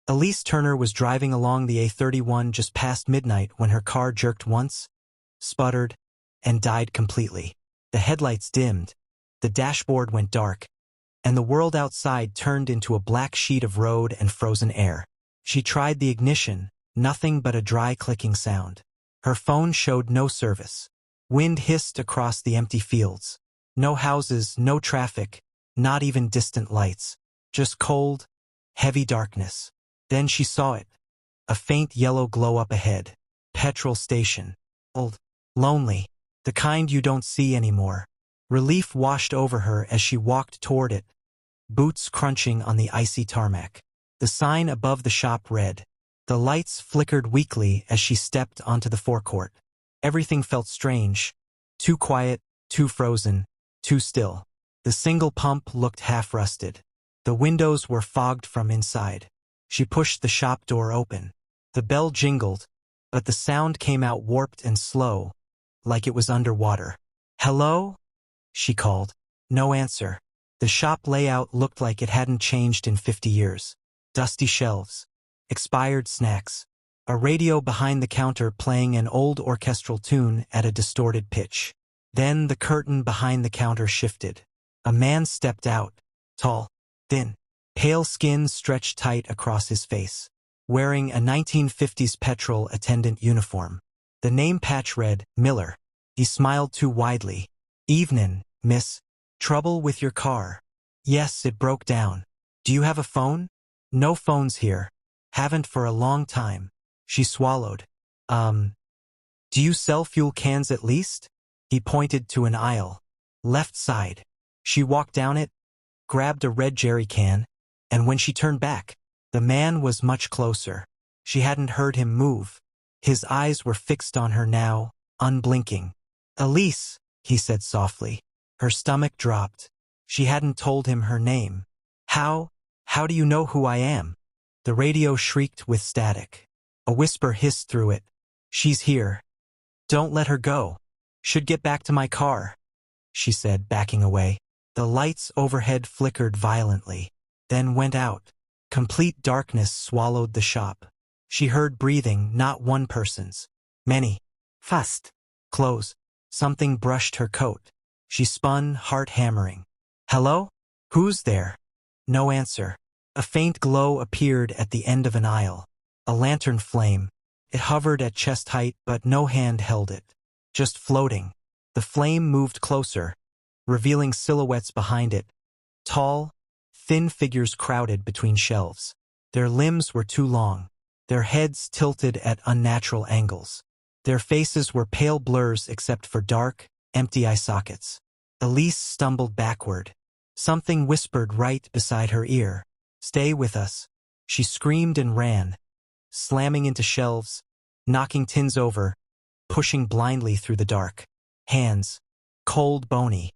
Elise Turner was driving along the A31 just past midnight when her car jerked once, sputtered, and died completely. The headlights dimmed, the dashboard went dark, and the world outside turned into a black sheet of road and frozen air. She tried the ignition, nothing but a dry clicking sound. Her phone showed no service. Wind hissed across the empty fields. No houses, no traffic, not even distant lights. Just cold, heavy darkness. Then she saw it. A faint yellow glow up ahead. Petrol station. Old. Lonely. The kind you don't see anymore. Relief washed over her as she walked toward it, boots crunching on the icy tarmac. The sign above the shop read. The lights flickered weakly as she stepped onto the forecourt. Everything felt strange. Too quiet, too frozen, too still. The single pump looked half-rusted. The windows were fogged from inside. She pushed the shop door open. The bell jingled, but the sound came out warped and slow, like it was underwater. "Hello?" she called. No answer. The shop layout looked like it hadn't changed in 50 years. Dusty shelves. Expired snacks. A radio behind the counter playing an old orchestral tune at a distorted pitch. Then the curtain behind the counter shifted. A man stepped out. Tall. Thin. Pale skin stretched tight across his face. Wearing a 1950s petrol attendant uniform. The name patch read, Miller. He smiled too widely. "Evenin', miss. Trouble with your car?" "Yes, it broke down." "Do you have a phone?" "No phones here. Haven't for a long time." She swallowed. Do you sell fuel cans at least?" He pointed to an aisle. "Left side." She walked down it, grabbed a red jerry can, and when she turned back, the man was much closer. She hadn't heard him move. His eyes were fixed on her now, unblinking. "Elise," he said softly. Her stomach dropped. She hadn't told him her name. How do you know who I am?" The radio shrieked with static. A whisper hissed through it. "She's here. Don't let her go." "Should get back to my car," she said, backing away. The lights overhead flickered violently, then went out. Complete darkness swallowed the shop. She heard breathing, not one person's. Many. Fast. Close. Something brushed her coat. She spun, heart hammering. "Hello? Who's there?" No answer. A faint glow appeared at the end of an aisle. A lantern flame. It hovered at chest height, but no hand held it. Just floating. The flame moved closer, revealing silhouettes behind it. Tall, thin figures crowded between shelves. Their limbs were too long. Their heads tilted at unnatural angles. Their faces were pale blurs except for dark, empty eye sockets. Elise stumbled backward. Something whispered right beside her ear. "Stay with us." She screamed and ran, slamming into shelves, knocking tins over, pushing blindly through the dark. Hands, cold, bony,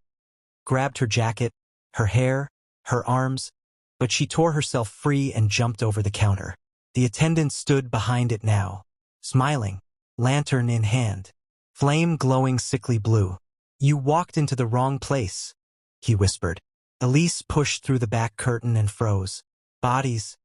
grabbed her jacket, her hair, her arms, but she tore herself free and jumped over the counter. The attendant stood behind it now, smiling, lantern in hand, flame glowing sickly blue. "You walked into the wrong place," he whispered. Elise pushed through the back curtain and froze. Bodies.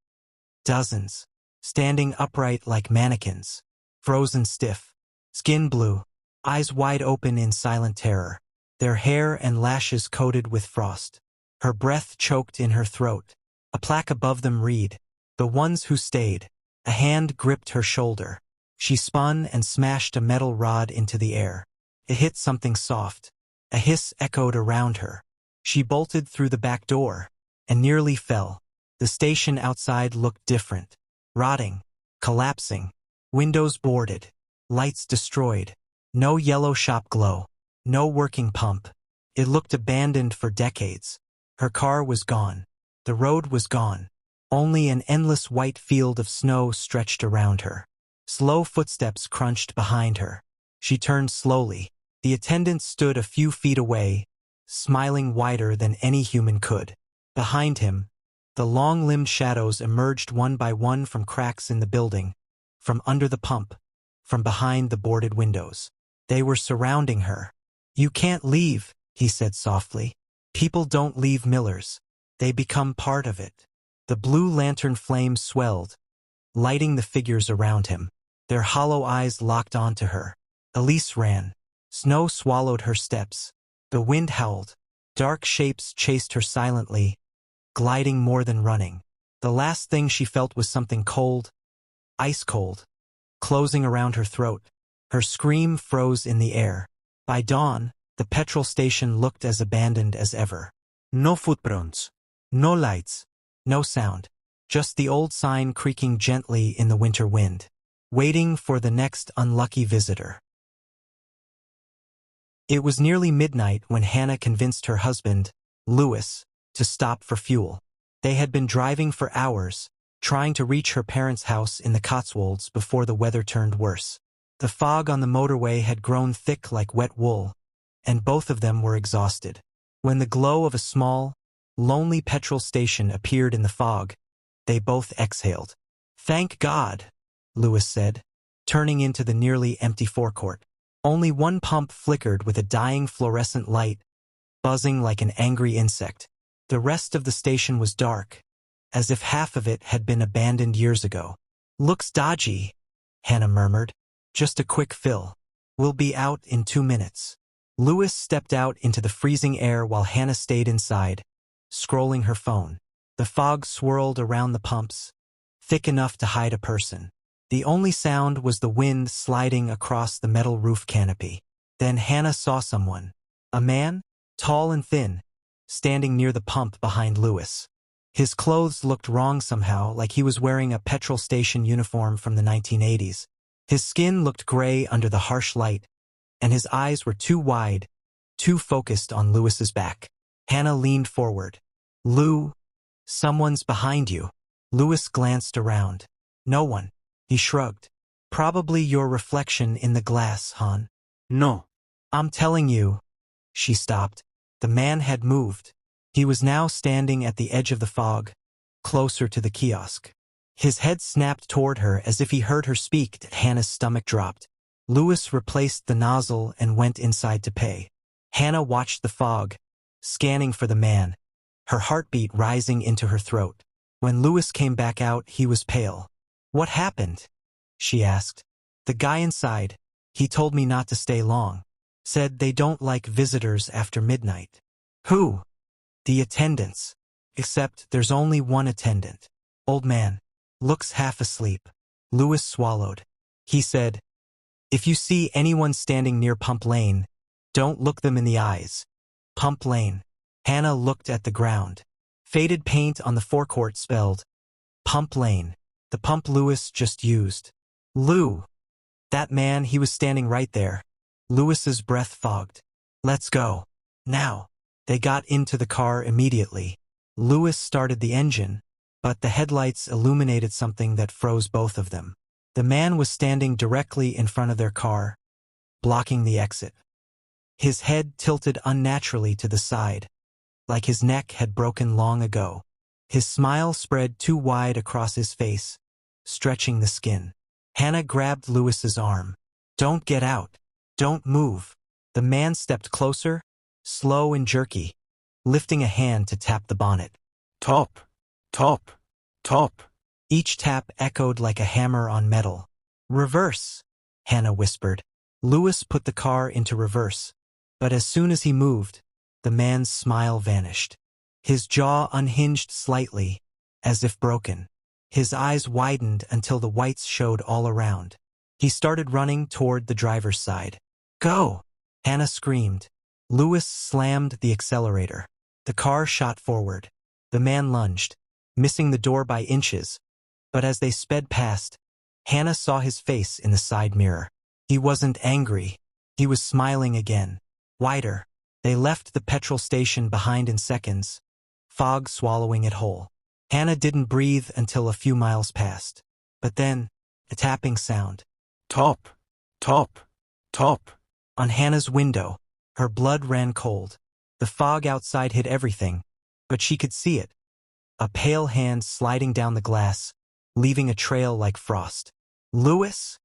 Dozens. Standing upright like mannequins. Frozen stiff. Skin blue. Eyes wide open in silent terror. Their hair and lashes coated with frost. Her breath choked in her throat. A plaque above them read, "The ones who stayed." A hand gripped her shoulder. She spun and smashed a metal rod into the air. It hit something soft. A hiss echoed around her. She bolted through the back door and nearly fell. The station outside looked different. Rotting. Collapsing. Windows boarded. Lights destroyed. No yellow shop glow. No working pump. It looked abandoned for decades. Her car was gone. The road was gone. Only an endless white field of snow stretched around her. Slow footsteps crunched behind her. She turned slowly. The attendant stood a few feet away, smiling wider than any human could. Behind him, the long-limbed shadows emerged one by one from cracks in the building, from under the pump, from behind the boarded windows. They were surrounding her. "You can't leave," he said softly. "People don't leave Miller's. They become part of it." The blue lantern flame swelled, lighting the figures around him. Their hollow eyes locked onto her. Elise ran. Snow swallowed her steps. The wind howled. Dark shapes chased her silently, gliding more than running. The last thing she felt was something cold, ice cold, closing around her throat. Her scream froze in the air. By dawn, the petrol station looked as abandoned as ever. No footprints, no lights, no sound. Just the old sign creaking gently in the winter wind, waiting for the next unlucky visitor. It was nearly midnight when Hannah convinced her husband, Louis, to stop for fuel. They had been driving for hours, trying to reach her parents' house in the Cotswolds before the weather turned worse. The fog on the motorway had grown thick like wet wool, and both of them were exhausted. When the glow of a small, lonely petrol station appeared in the fog, they both exhaled. "Thank God," Louis said, turning into the nearly empty forecourt. Only one pump flickered with a dying fluorescent light, buzzing like an angry insect. The rest of the station was dark, as if half of it had been abandoned years ago. "Looks dodgy," Hannah murmured. "Just a quick fill. We'll be out in 2 minutes." Louis stepped out into the freezing air while Hannah stayed inside, scrolling her phone. The fog swirled around the pumps, thick enough to hide a person. The only sound was the wind sliding across the metal roof canopy. Then Hannah saw someone. A man, tall and thin, standing near the pump behind Louis. His clothes looked wrong somehow, like he was wearing a petrol station uniform from the 1980s. His skin looked gray under the harsh light, and his eyes were too wide, too focused on Louis's back. Hannah leaned forward. "Lou, someone's behind you." Louis glanced around. "No one." He shrugged. "Probably your reflection in the glass, hon." "No. I'm telling you." She stopped. The man had moved. He was now standing at the edge of the fog, closer to the kiosk. His head snapped toward her as if he heard her speak. Hannah's stomach dropped. Louis replaced the nozzle and went inside to pay. Hannah watched the fog, scanning for the man, her heartbeat rising into her throat. When Louis came back out, he was pale. "What happened?" she asked. "The guy inside, he told me not to stay long. Said they don't like visitors after midnight." "Who?" "The attendants. Except there's only one attendant. Old man. Looks half asleep." Louis swallowed. He said, "If you see anyone standing near Pump Lane, don't look them in the eyes." Pump Lane. Hannah looked at the ground. Faded paint on the forecourt spelled Pump Lane. The pump Louis just used. "Lou." That man, he was standing right there. Louis's breath fogged. "Let's go. Now." They got into the car immediately. Louis started the engine, but the headlights illuminated something that froze both of them. The man was standing directly in front of their car, blocking the exit. His head tilted unnaturally to the side, like his neck had broken long ago. His smile spread too wide across his face, stretching the skin. Hannah grabbed Louis's arm. "Don't get out. Don't move." The man stepped closer, slow and jerky, lifting a hand to tap the bonnet. "Top, top, top." Each tap echoed like a hammer on metal. "Reverse," Hannah whispered. Louis put the car into reverse, but as soon as he moved, the man's smile vanished. His jaw unhinged slightly, as if broken. His eyes widened until the whites showed all around. He started running toward the driver's side. "Go!" Hannah screamed. Louis slammed the accelerator. The car shot forward. The man lunged, missing the door by inches. But as they sped past, Hannah saw his face in the side mirror. He wasn't angry. He was smiling again, wider. They left the petrol station behind in seconds, fog swallowing it whole. Hannah didn't breathe until a few miles passed. But then, a tapping sound. Top, top, top. On Hannah's window, her blood ran cold. The fog outside hid everything, but she could see it. A pale hand sliding down the glass, leaving a trail like frost. "Louis?"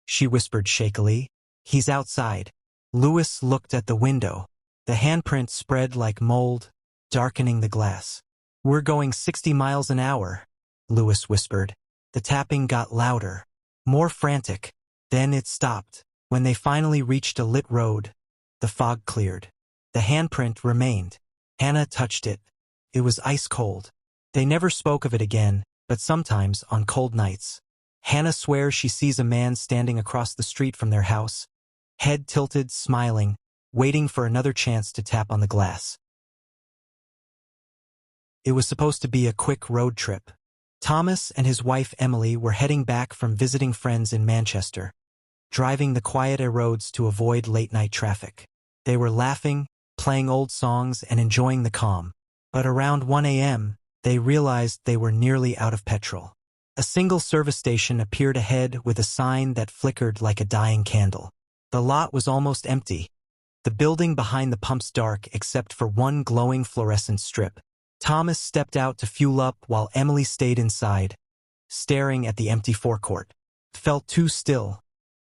she whispered shakily. "He's outside." Louis looked at the window. The handprint spread like mold, darkening the glass. "We're going 60 miles an hour," Louis whispered. The tapping got louder, more frantic. Then it stopped. When they finally reached a lit road, the fog cleared. The handprint remained. Hannah touched it. It was ice cold. They never spoke of it again, but sometimes, on cold nights, Hannah swears she sees a man standing across the street from their house, head tilted, smiling, waiting for another chance to tap on the glass. It was supposed to be a quick road trip. Thomas and his wife Emily were heading back from visiting friends in Manchester, driving the quieter roads to avoid late-night traffic. They were laughing, playing old songs, and enjoying the calm. But around 1 a.m., they realized they were nearly out of petrol. A single service station appeared ahead with a sign that flickered like a dying candle. The lot was almost empty, the building behind the pumps dark except for one glowing fluorescent strip. Thomas stepped out to fuel up while Emily stayed inside, staring at the empty forecourt. It felt too still,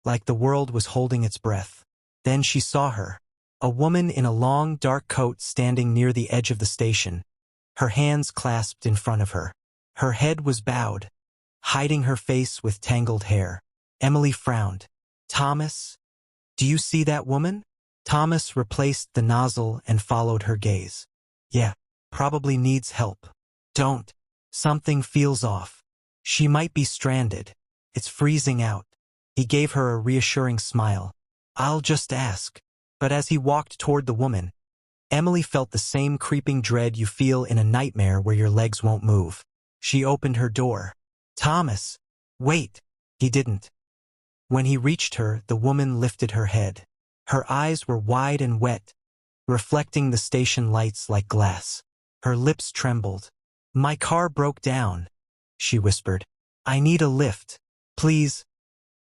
like the world was holding its breath. Then she saw her, a woman in a long, dark coat standing near the edge of the station, her hands clasped in front of her. Her head was bowed, hiding her face with tangled hair. Emily frowned. "Thomas, do you see that woman?" Thomas replaced the nozzle and followed her gaze. "Yeah, probably needs help." "Don't. Something feels off. She might be stranded. It's freezing out." He gave her a reassuring smile. "I'll just ask." But as he walked toward the woman, Emily felt the same creeping dread you feel in a nightmare where your legs won't move. She opened her door. "Thomas, wait." He didn't. When he reached her, the woman lifted her head. Her eyes were wide and wet, reflecting the station lights like glass. Her lips trembled. "My car broke down," she whispered. "I need a lift. Please.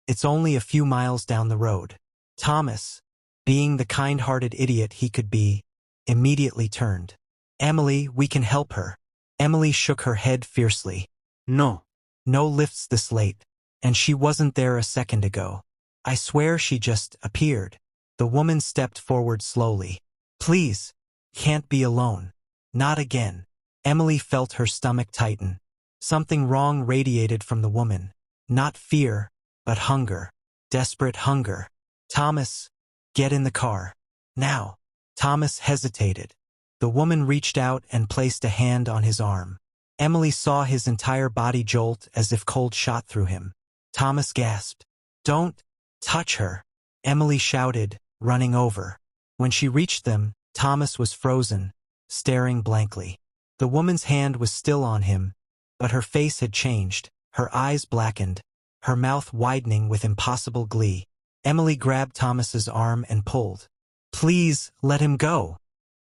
It's only a few miles down the road." Thomas, being the kind-hearted idiot he could be, immediately turned. "Emily, we can help her." Emily shook her head fiercely. "No. No lifts this late. And she wasn't there a second ago. I swear she just appeared." The woman stepped forward slowly. "Please. Can't be alone. Not again." Emily felt her stomach tighten. Something wrong radiated from the woman. Not fear, but hunger. Desperate hunger. "Thomas, get in the car. Now." Thomas hesitated. The woman reached out and placed a hand on his arm. Emily saw his entire body jolt as if cold shot through him. Thomas gasped. "Don't touch her," Emily shouted, running over. When she reached them, Thomas was frozen, staring blankly. The woman's hand was still on him, but her face had changed, her eyes blackened, her mouth widening with impossible glee. Emily grabbed Thomas's arm and pulled. "Please, let him go."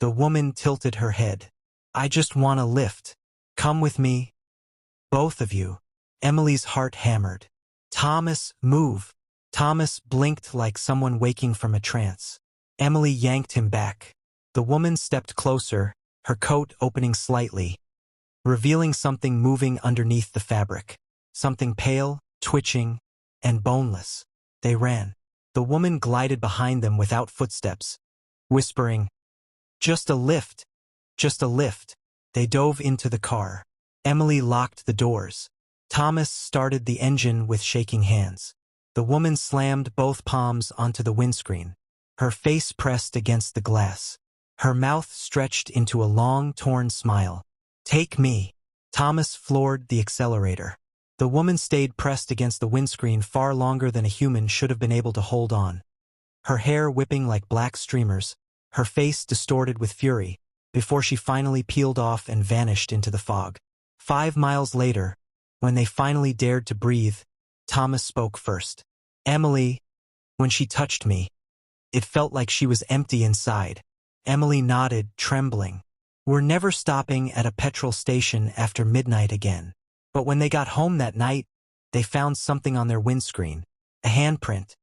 The woman tilted her head. "I just want a lift. Come with me. Both of you." Emily's heart hammered. "Thomas, move." Thomas blinked like someone waking from a trance. Emily yanked him back. The woman stepped closer, her coat opening slightly, revealing something moving underneath the fabric. Something pale, twitching, and boneless. They ran. The woman glided behind them without footsteps, whispering, "Just a lift. Just a lift." They dove into the car. Emily locked the doors. Thomas started the engine with shaking hands. The woman slammed both palms onto the windscreen, her face pressed against the glass. Her mouth stretched into a long, torn smile. "Take me." Thomas floored the accelerator. The woman stayed pressed against the windscreen far longer than a human should have been able to hold on. Her hair whipping like black streamers, her face distorted with fury, before she finally peeled off and vanished into the fog. 5 miles later, when they finally dared to breathe, Thomas spoke first. "Emily, when she touched me, it felt like she was empty inside." Emily nodded, trembling. "We're never stopping at a petrol station after midnight again." But when they got home that night, they found something on their windscreen. A handprint.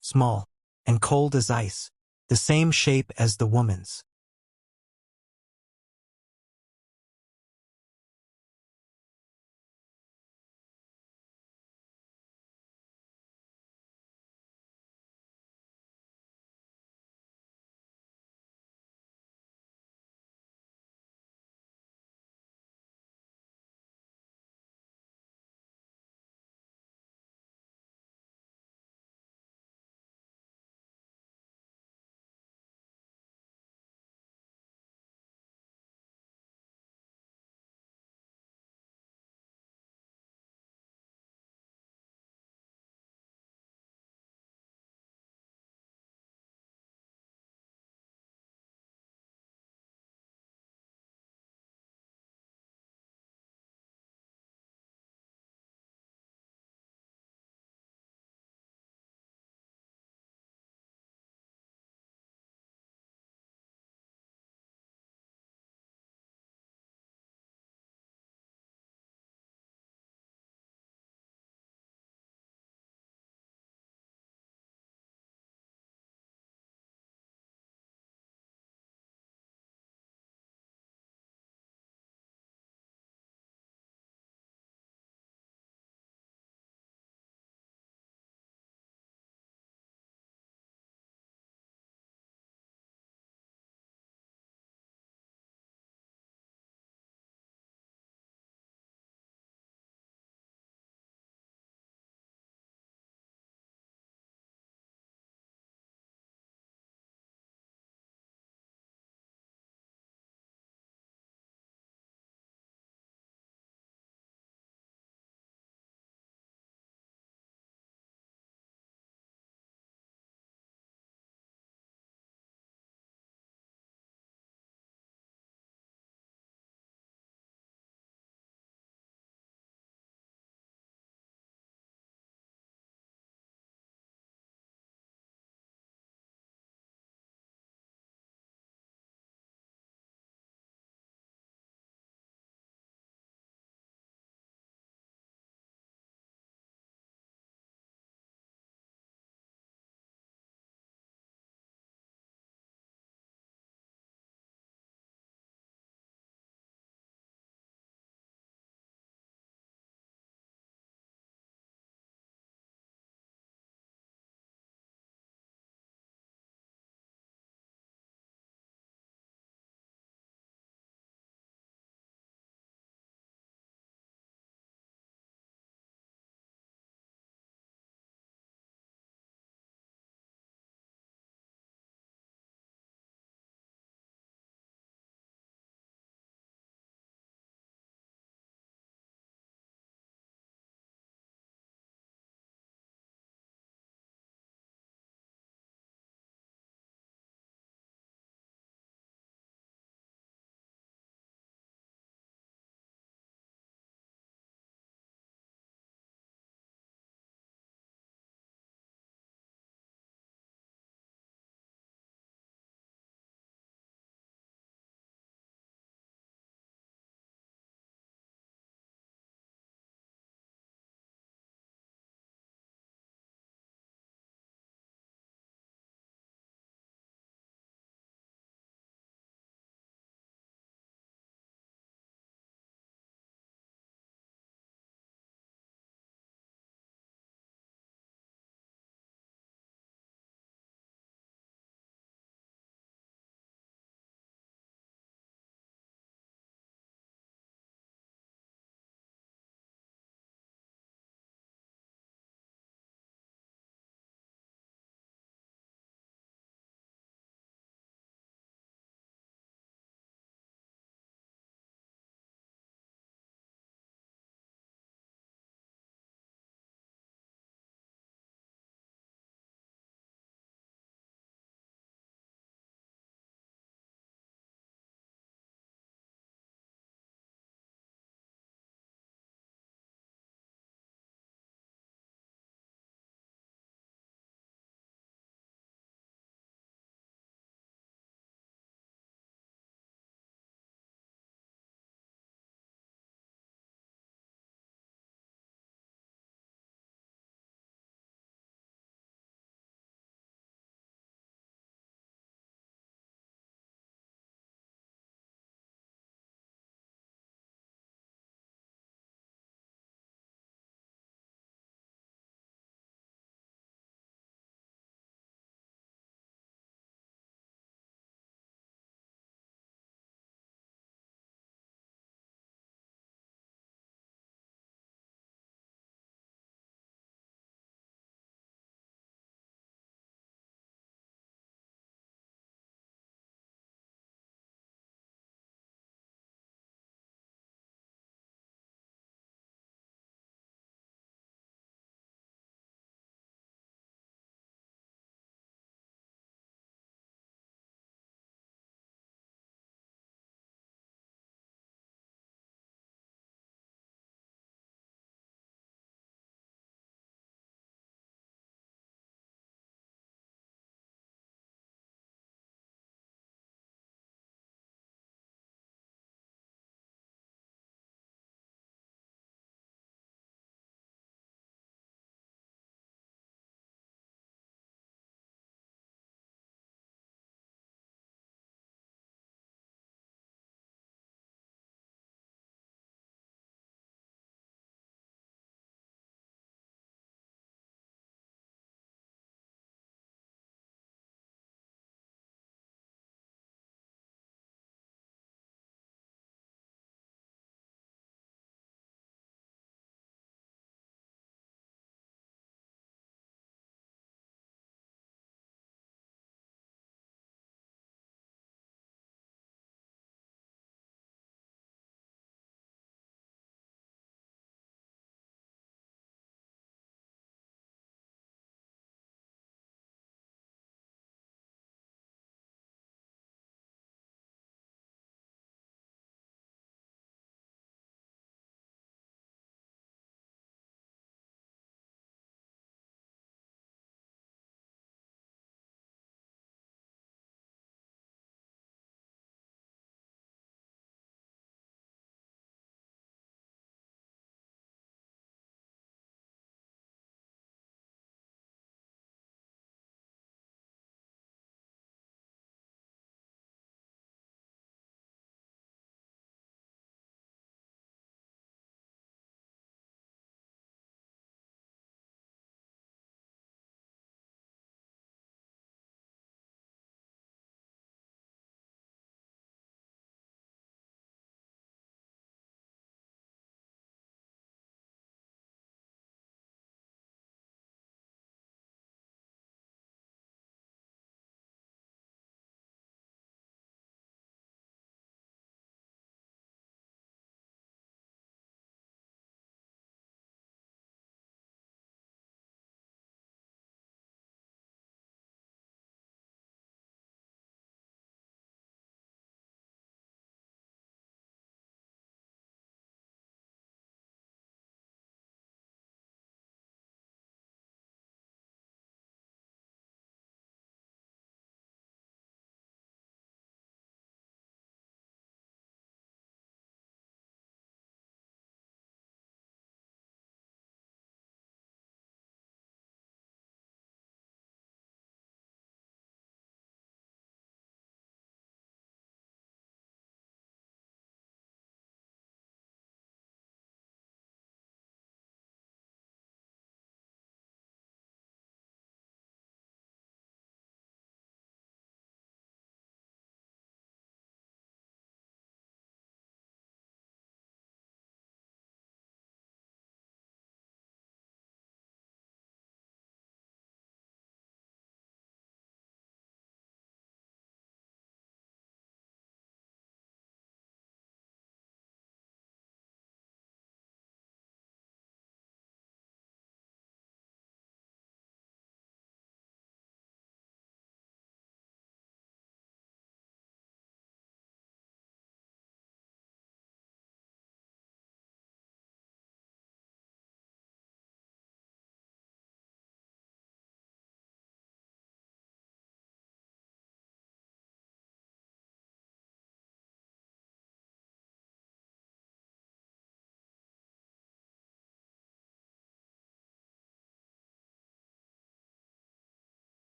Small and cold as ice. The same shape as the woman's.